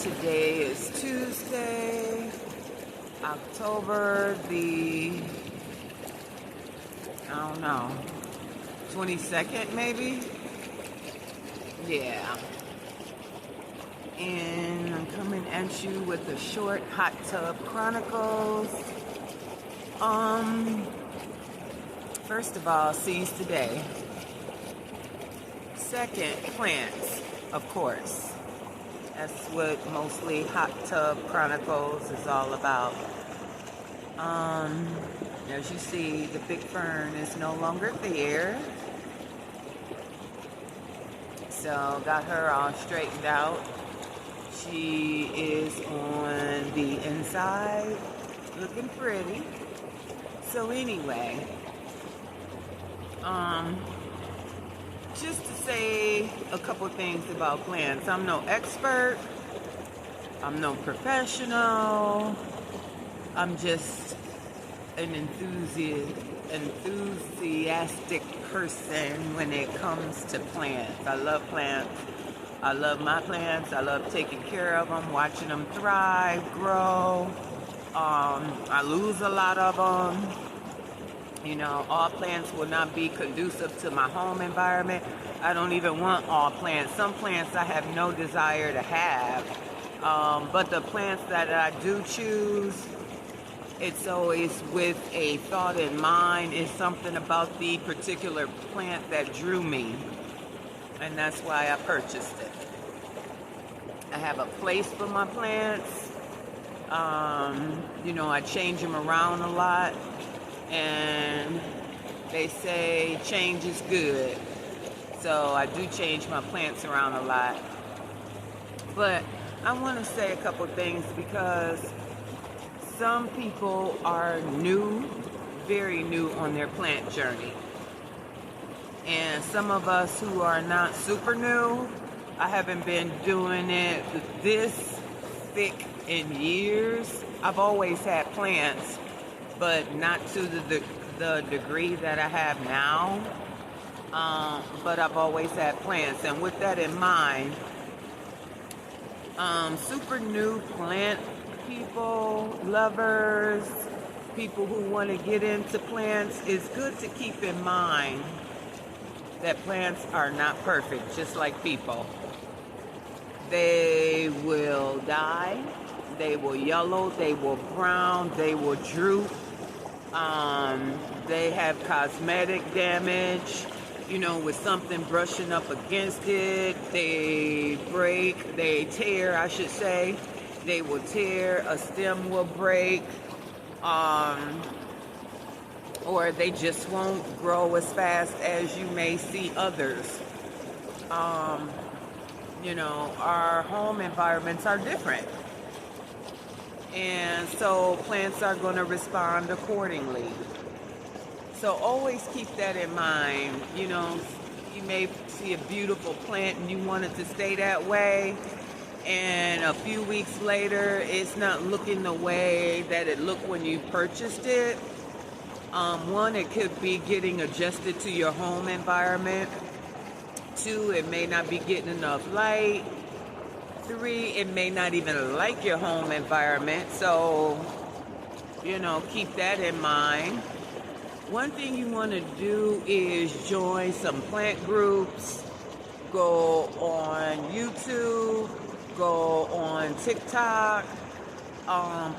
Today is Tuesday, October the, 22nd maybe? Yeah. And I'm coming at you with the short Hot Tub Chronicles. First of all, seeds today. Second, plants, of course. That's what mostly Hot Tub Chronicles is all about. As you see, the big fern is no longer there. So got her all straightened out. She is on the inside, looking pretty. So anyway, just to say a couple things about plants. I'm no expert. I'm no professional. I'm just an enthusiastic person when it comes to plants. I love plants. I love my plants. I love taking care of them, watching them thrive, grow. I lose a lot of them. You know, all plants will not be conducive to my home environment. I don't even want all plants. Some plants I have no desire to have. But the plants that I do choose, it's always with a thought in mind. It's something about the particular plant that drew me. And that's why I purchased it. I have a place for my plants. I change them around a lot. And they say change is good. So I do change my plants around a lot. But I want to say a couple things because some people are new, very new on their plant journey. And some of us who are not super new, I haven't been doing it this thick in years. I've always had plants, but not to the degree that I have now. But I've always had plants. And with that in mind, super new plant people, lovers, people who want to get into plants, it's good to keep in mind that plants are not perfect, just like people. They will die, they will yellow, they will brown, they will droop. They have cosmetic damage, with something brushing up against it. They break, they tear, I should say. They will tear, a stem will break, or they just won't grow as fast as you may see others. Our home environments are different. And so plants are going to respond accordingly. So always keep that in mind. You may see a beautiful plant and you want it to stay that way. And a few weeks later, it's not looking the way that it looked when you purchased it. One, it could be getting adjusted to your home environment. Two, it may not be getting enough light. Three, it may not even like your home environment. So, keep that in mind. One thing you want to do is join some plant groups. Go on YouTube. Go on TikTok.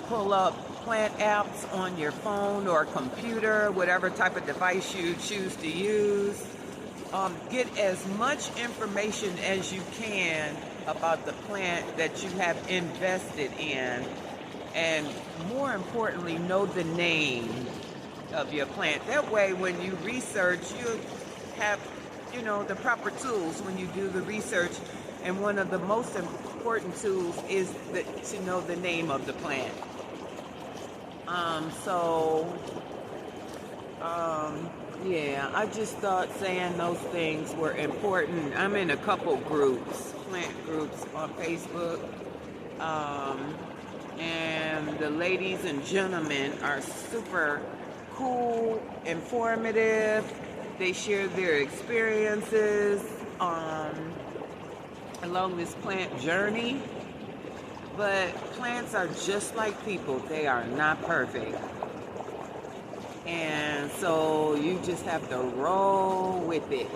Pull up plant apps on your phone or computer, whatever type of device you choose to use. Get as much information as you can about the plant that you have invested in, and more importantly, know the name of your plant. That way, when you research, you have, the proper tools when you do the research. And one of the most important tools is to know the name of the plant. I just thought saying those things were important. I'm in a couple groups, plant groups on Facebook. And the ladies and gentlemen are super cool, informative. They share their experiences along this plant journey. But plants are just like people. They are not perfect. And so you just have to roll with it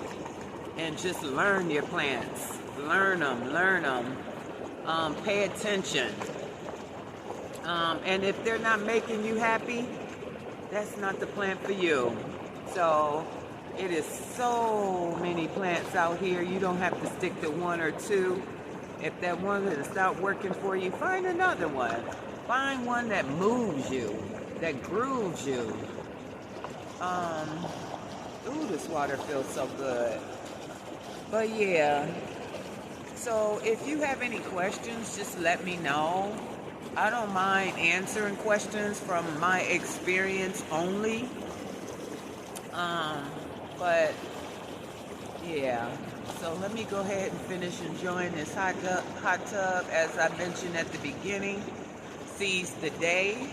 and just learn your plants. Learn them, learn them. Pay attention. And if they're not making you happy, that's not the plant for you. So it is so many plants out here. You don't have to stick to one or two. If that one has not working for you, find another one. Find one that moves you, that grooves you. Ooh, this water feels so good. But yeah, so if you have any questions, just let me know. I don't mind answering questions from my experience only. But yeah, so let me go ahead and finish enjoying this hot tub. As I mentioned at the beginning, seize the day.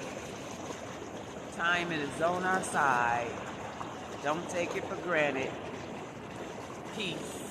Time is on our side. Don't take it for granted. Peace.